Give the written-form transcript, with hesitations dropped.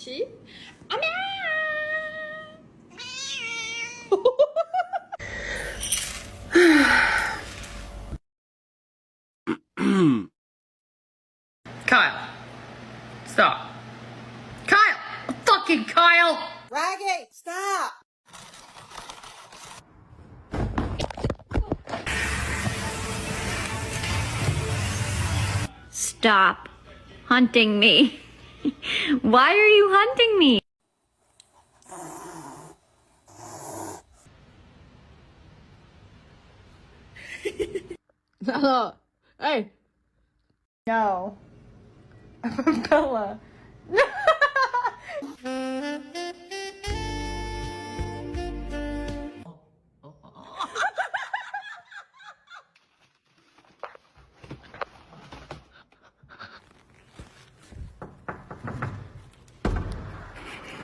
Archie. Ah, meow. Kyle, stop. Kyle! Fucking Kyle! Raggy, stop! Stop hunting me. Why are you hunting me? No. Hey. No. Bella.